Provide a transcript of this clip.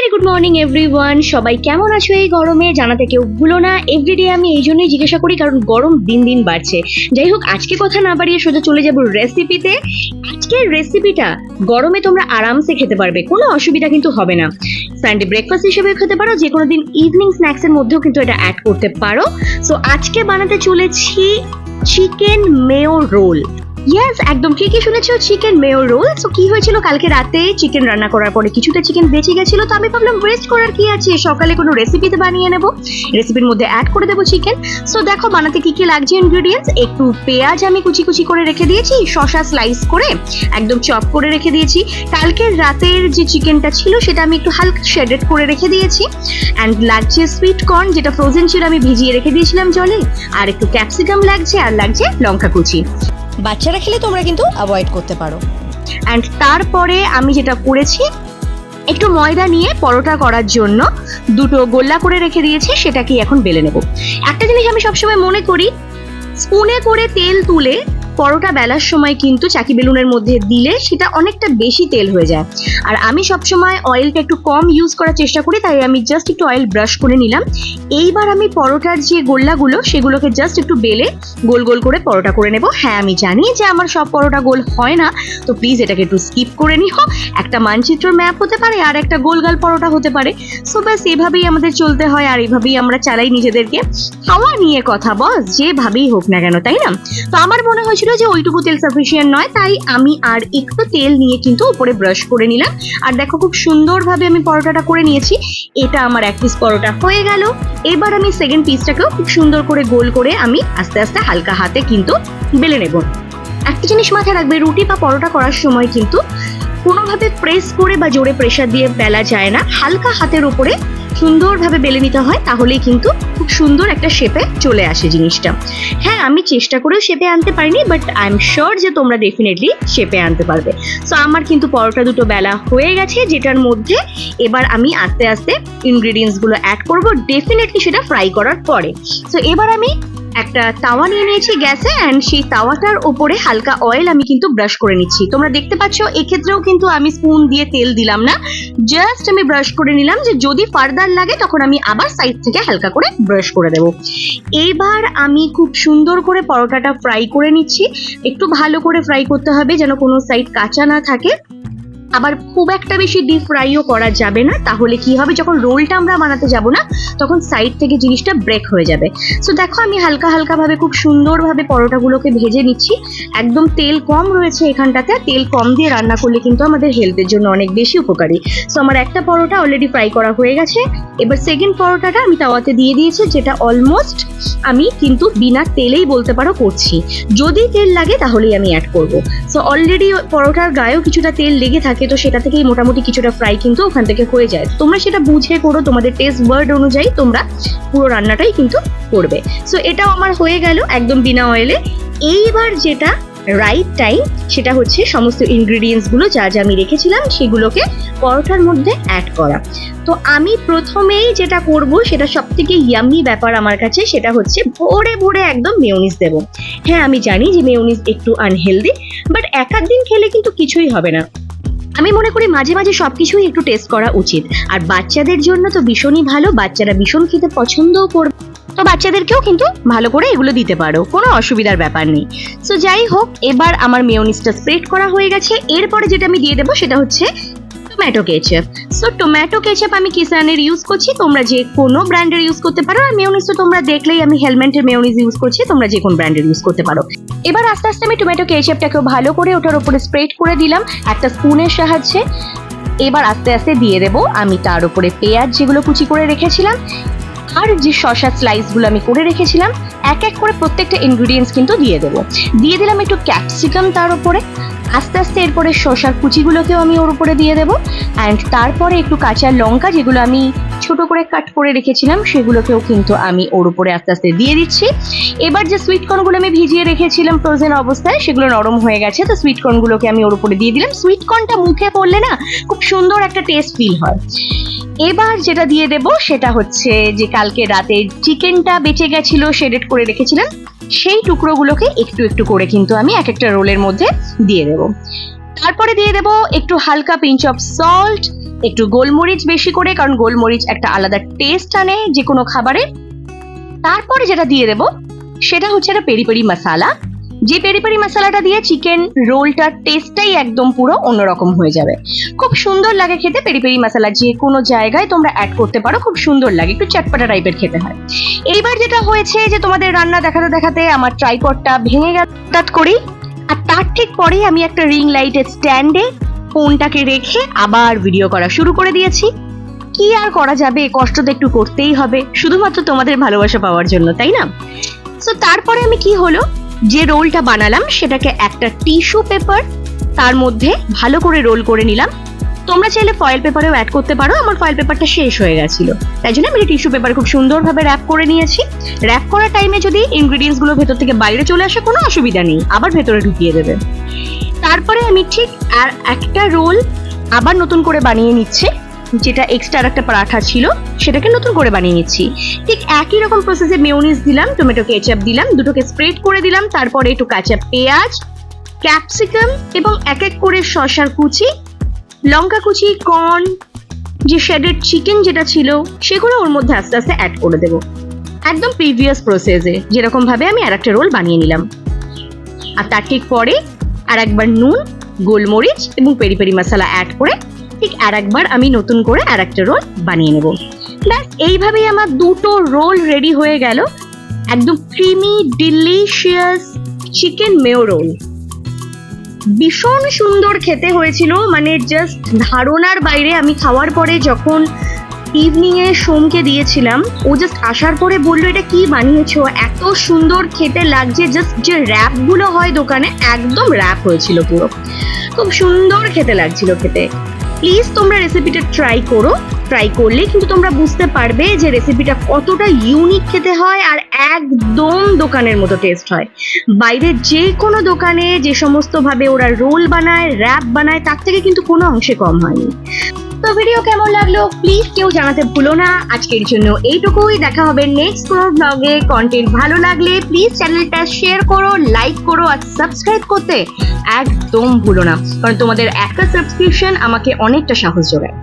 Very good morning everyone. সবাই কেমন আছো এই গরমে? জানাতে কেউ ভুলো না। এভরিডে আমি এই জন্যই জিজ্ঞাসা করি কারণ গরম দিন দিন বাড়ছে। যাই হোক, আজকে কথা না বাড়িয়ে সোজা চলে যাব রেসিপিতে। আজকের রেসিপিটা গরমে তোমরা আরামসে খেতে পারবে, কোনো অসুবিধা কিন্তু হবে না। সানডে ব্রেকফাস্ট হিসেবে খেতে পারো, যে কোনো দিন ইভিনিং স্ন্যাক্স এর মধ্যেও কিন্তু এটা অ্যাড করতে পারো। সো আজকে বানাতে চলেছি চিকেন মেয়ো রোল। ইয়েস, একদম ঠিকই শুনেছো, চিকেন মেয়ো রোল। সো কি হয়েছিল, কালকে রাতে চিকেন রান্না করার পরে কিছুটা চিকেন বেঁচে গেছিল, তো আমি ভাবলাম ওয়েস্ট করার কি আছে, সকালে কোনো রেসিপিতে বানিয়ে নেব, রেসিপির মধ্যে অ্যাড করে দেবো চিকেন। সো দেখো বানাতে কি কি লাগছে ইনগ্রেডিয়েন্টস। একটু পেঁয়াজ আমি কুচি কুচি করে রেখে দিয়েছি, শসা স্লাইস করে একদম চপ করে রেখে দিয়েছি। কালকের রাতের যে চিকেনটা ছিল সেটা আমি একটু হালকা শেডেড করে রেখে দিয়েছি। অ্যান্ড লাগছে সুইট কর্ন, যেটা ফ্রোজেন ছিল, আমি ভিজিয়ে রেখে দিয়েছিলাম জলে। আর একটু ক্যাপসিকাম লাগছে, আর লাগছে লঙ্কা কুচি। বাচ্চারা খেলে তোমরা কিন্তু অ্যাভয়েড করতে পারো। অ্যান্ড তারপরে আমি যেটা করেছি, একটু ময়দা নিয়ে পরোটা করার জন্য দুটো গোল্লা করে রেখে দিয়েছি, সেটাকে এখন বেলে নেব। একটা জিনিস আমি সবসময় মনে করি, স্পুনে করে তেল তুলে পরোটা বেলার সময় কিন্তু চাকি বেলুনের মধ্যে দিলে সেটা অনেকটা বেশি তেল হয়ে যায়। আর আমি সবসময় অয়েলটা একটু কম ইউজ করার চেষ্টা করি, তাই আমি জাস্ট একটু অয়েল ব্রাশ করে নিলাম। এইবার আমি পরোটার যে গোল্লাগুলো সেগুলোকে জাস্ট একটু বেলে গোল গোল করে পরোটা করে নেব। হ্যাঁ, আমি জানি যে আমার সব পরোটা গোল হয় না, তো প্লিজ এটাকে একটু স্কিপ করে নিও। একটা মানচিত্র ম্যাপ হতে পারে আর একটা গোলগাল পরোটা হতে পারে। সো ব্যাস এভাবেই আমাদের চলতে হয়, আর এইভাবেই আমরা চালাই নিজেদেরকে। খাওয়া নিয়ে কথা বস, যেভাবেই হোক না কেন, তাই না? তো আমার মনে হয়েছিল যে ওইটুকু তেল সাফিসিয়েন্ট নয়, তাই আমি আর একটু তেল নিয়ে কিন্তু উপরে ব্রাশ করে নিলাম। আর দেখো খুব সুন্দরভাবে আমি পরোটাটা করে নিয়েছি। এটা আমার এক পিস পরোটা হয়ে গেল। এবার আমি সেকেন্ড পিসটাকেও খুব সুন্দর করে গোল করে আমি আস্তে আস্তে হালকা হাতে কিন্তু বেলে নেব। একটা জিনিস মাথায় রাখবে, রুটি বা পরোটা করার সময় কিন্তু কোনোভাবে প্রেস করে বা জোরে প্রেসার দিয়ে বেলা যায় না, হালকা হাতের উপরে সুন্দরভাবে বেলে নিতে হয়, তাহলেই কিন্তু খুব সুন্দর একটা শেপে চলে আসে জিনিসটা। হ্যাঁ, আমি চেষ্টা করেও শেপে আনতে পারিনি, বাট আই এম শিওর যে তোমরা ডেফিনেটলি শেপে আনতে পারবে। সো আমার কিন্তু পরোটা দুটো বেলা হয়ে গেছে, যেটার মধ্যে এবার আমি আস্তে আস্তে ইনগ্রেডিয়েন্টস গুলো অ্যাড করবো, ডেফিনেটলি সেটা ফ্রাই করার পরে। সো এবার আমি একটা তাওয়া নিয়ে নিয়েছি গ্যাসে, অ্যান্ড সেই তাওয়াটার উপরে হালকা অয়েল আমি কিন্তু ব্রাশ করে নিচ্ছি। তোমরা দেখতে পাচ্ছ এক্ষেত্রেও কিন্তু আমি স্পুন দিয়ে তেল দিলাম না, জাস্ট আমি ব্রাশ করে নিলাম, যে যদি ফার্দার লাগে তখন আমি আবার সাইড থেকে হালকা করে ব্রাশ করে দেবো। এইবার আমি খুব সুন্দর করে পরোটাটা ফ্রাই করে নিচ্ছি। একটু ভালো করে ফ্রাই করতে হবে যেন কোনো সাইড কাঁচা না থাকে, আবার খুব একটা বেশি ডিপ ফ্রাইও করা যাবে না, তাহলে কি হবে, যখন রোলটা আমরা বানাতে যাব না তখন সাইড থেকে জিনিসটা ব্রেক হয়ে যাবে। সো দেখো আমি হালকা হালকা ভাবে খুব সুন্দরভাবে পরোটাগুলোকে ভেজে নিচ্ছি। একদম তেল কম রয়েছে এখানটাতে, তেল কম দিয়ে রান্না করলে কিন্তু আমাদের হেলথের জন্য অনেক বেশি উপকারী। সো আমার একটা পরোটা অলরেডি ফ্রাই করা হয়ে গেছে। এবার সেকেন্ড পরোটাটা আমি তাওয়াতে দিয়ে দিয়েছি, যেটা অলমোস্ট আমি কিন্তু বিনা তেলেই বলতে পারো করছি, যদি তেল লাগে তাহলেই আমি অ্যাড করব। সো অলরেডি পরোটার গায়েও কিছুটা তেল লেগে থাকে, তো সেটা থেকেই মোটামুটি কিছুটা ফ্রাই কিন্তু ওখান থেকে হয়ে যায়। তোমরা সেটা বুঝে করো, তোমাদের টেস্ট ওয়ার্ড অনুযায়ী তোমরা পুরো রান্নাটাই কিন্তু করবে। সো এটাও আমার হয়ে গেল একদম বিনা অয়েলে। এইবার যেটা রাইট টাইম, সেটা হচ্ছে সমস্ত ইনগ্রেডিয়েন্টস গুলো যা যা আমি রেখেছিলাম সেগুলোকে পরোটার মধ্যে অ্যাড করা। তো আমি প্রথমেই যেটা করব, সেটা সব থেকে ইয়াম্মি ব্যাপার আমার কাছে, সেটা হচ্ছে ভরে ভরে একদম মেয়োনিজ দেবো। হ্যাঁ, আমি জানি যে মেয়োনিজ একটু আনহেলদি, বাট এক আধ দিন খেলে কিন্তু কিছুই হবে না। আমি মনে করি মাঝে মাঝে সবকিছুই একটু টেস্ট করা উচিত, আর বাচ্চাদের জন্য তো ভীষণই ভালো, বাচ্চারা ভীষণ খেতে পছন্দও করবে, তো বাচ্চাদেরকেও কিন্তু ভালো করে এগুলো দিতে পারো, কোনো অসুবিধার ব্যাপার নেই। সো যাই হোক, এবার আমার মেয়োনিজটা স্প্রেড করা হয়ে গেছে। এরপরে যেটা আমি দিয়ে দেবো সেটা হচ্ছে tomato ketchup. So tomato ketchup আমি কিষানের ইউজ করছি, তোমরা যে কোনো ব্র্যান্ডের ইউজ করতে পারো। আর মেয়োনিজ তো তোমরা দেখলেই আমি হেলমেন্টের মেয়োনিজ ইউজ করছি, তোমরা যে কোনো ব্র্যান্ডের ইউজ করতে পারো। এবার আস্তে আস্তে আমি টমেটো কেচাপটাকেও ভালো করে ওটার উপরে স্প্রেড করে দিলাম একটা স্পুনের সাহায্যে। এবার আস্তে আস্তে দিয়ে দেবো আমি তার উপরে পেঁয়াজ যেগুলো কুচি করে রেখেছিলাম, আর যে শসা স্লাইসগুলো আমি করে রেখেছিলাম, এক এক করে প্রত্যেকটা ইনগ্রেডিয়েন্টস কিন্তু দিয়ে দেবো। দিয়ে দিলাম একটু ক্যাপসিকাম তার উপরে, আস্তে আস্তে এরপরে শসার কুচিগুলোকেও আমি ওর উপরে দিয়ে দেবো। অ্যান্ড তারপরে একটু কাঁচা লঙ্কা যেগুলো আমি ছোট করে কাট করে রেখেছিলাম সেগুলোকেও কিন্তু আমি ওর উপরে আস্তে আস্তে দিয়ে দিচ্ছি। এবার যে সুইট কর্নগুলো আমি ভিজিয়ে রেখেছিলাম ফ্রোজেন অবস্থায়, সেগুলো নরম হয়ে গেছে, তো সুইট কর্নগুলোকে আমি ওর উপরে দিয়ে দিলাম। সুইট কর্নটা মুখে পড়লে না খুব সুন্দর একটা টেস্ট ফিল হয়। এবার যেটা দিয়ে দেব সেটা হচ্ছে যে কালকে রাতে চিকেনটা বেঁচে গেছিল, শেডেড করে রেখেছিলাম, সেই টুকরোগুলোকে একটু একটু করে কিন্তু আমি এক একটা রোলের মধ্যে দিয়ে দেব। তারপরে দিয়ে দেব একটু হালকা পিঞ্চ অফ সল্ট, একটু গোলমরিচ বেশি করে, কারণ গোলমরিচ একটা আলাদা টেস্ট আনে যে কোনো খাবারে। তারপরে যেটা দিয়ে দেবো সেটা হচ্ছে একটা পেরি পেরি মশলা। যে পেরি পেরি মশলাটা দিয়ে চিকেন রোলটার টেস্টটাই একদম পুরো অন্যরকম হয়ে যাবে। খুব সুন্দর লাগে খেতে পেরি পেরি মশলা, যে কোনো জায়গায় তোমরা অ্যাড করতে পারো, খুব সুন্দর লাগে, একটু চটপটা টাইপের খেতে হয়। এইবার যেটা হয়েছে যে তোমাদের রান্না দেখাতে দেখাতে আমার ট্রাইপডটা ভেঙে গেল হঠাৎ করেই, আর তার ঠিক পরেই আমি একটা রিং লাইটের স্ট্যান্ডে ফোনটাকে রেখে আবার ভিডিও করা শুরু করে দিয়েছি। কি আর করা যাবে, কষ্ট তো একটু করতেই হবে, শুধুমাত্র তোমাদের ভালোবাসা পাওয়ার জন্য, তাই না? সো তারপরে আমি কি হলো, যে রোলটা বানালাম সেটাকে একটা টিস্যু পেপার তার মধ্যে ভালো করে রোল করে নিলাম। তোমরা চাইলে ফয়েল পেপারেও অ্যাড করতে পারো, আমার ফয়েল পেপারটা শেষ হয়ে গেছিল, তাই জন্য আমি টিস্যু পেপার খুব সুন্দরভাবে র্যাপ করে নিয়েছি। র্যাপ করার টাইমে যদি ইনগ্রিডিয়েন্টস গুলো ভেতর থেকে বাইরে চলে আসে কোনো অসুবিধা নেই, আবার ভেতরে ঢুকিয়ে দেবে। তারপরে আমি ঠিক আর একটা রোল আবার নতুন করে বানিয়ে নিচ্ছি, যেটা এক্সট্রা একটা পরাঠা ছিল সেটাকে নতুন করে বানিয়ে নিচ্ছি। ঠিক একই রকম প্রসেসে মেয়োনিজ দিলাম, টমেটো কেচাপ দিলাম, দুটোকে স্প্রেড করে দিলাম, তারপরে একটু কাঁচা পেঁয়াজ, ক্যাপসিকাম এবং এক এক করে শসার কুচি, লঙ্কা কুচি, কর্ন, যে শেডেড চিকেন যেটা ছিল সেগুলো ওর মধ্যে আস্তে আস্তে অ্যাড করে দেবো, একদম প্রিভিয়াস প্রসেসে যেরকম ভাবে আমি আর একটা রোল বানিয়ে নিলাম। আর তার ঠিক পরে আর একবার নুন, গোলমরিচ এবং পেরি পেরি মশলা অ্যাড করে ঠিক আর একবার আমি নতুন করে আর একটা রোল বানিয়ে নেব। ব্যাস এইভাবেই আমার দুটো রোল রেডি হয়ে গেল, একদম creamy delicious chicken mayo roll. ভীষণ সুন্দর খেতে হয়েছিল, মানে জাস্ট ধারণার বাইরে। আমি খাওয়ার পরে যখন ইভিনিং এ সোমকে দিয়েছিলাম, ও জাস্ট আসার পরে বললো এটা কি বানিয়েছো, এত সুন্দর খেতে লাগছে। জাস্ট যে র্যাপ গুলো হয় দোকানে, একদম র্যাপ হয়েছিল পুরো, খুব সুন্দর খেতে লাগছিল খেতে। প্লিজ তোমরা রেসিপিটা ট্রাই করো, ট্রাই করলে কিন্তু তোমরা বুঝতে পারবে যে রেসিপিটা কতটা ইউনিক খেতে হয় আর একদম দোকানের মতো টেস্ট হয়। বাইরে যে কোনো দোকানে যে সমস্ত ভাবে ওরা রোল বানায়, র্যাপ বানায়, তার থেকে কিন্তু কোনো অংশে কম হয়নি। তো ভিডিও কেমন লাগলো প্লিজ কেউ জানাতে ভুলো না। আজকের জন্য এইটুকুই, দেখা হবে নেক্সট কোনো ব্লগে। কন্টেন্ট ভালো লাগলে প্লিজ চ্যানেলটা শেয়ার করো, লাইক করো আর সাবস্ক্রাইব করতে একদম ভুলো না, কারণ তোমাদের একটা সাবস্ক্রিপশন আমাকে অনেকটা সাহস যোগায়।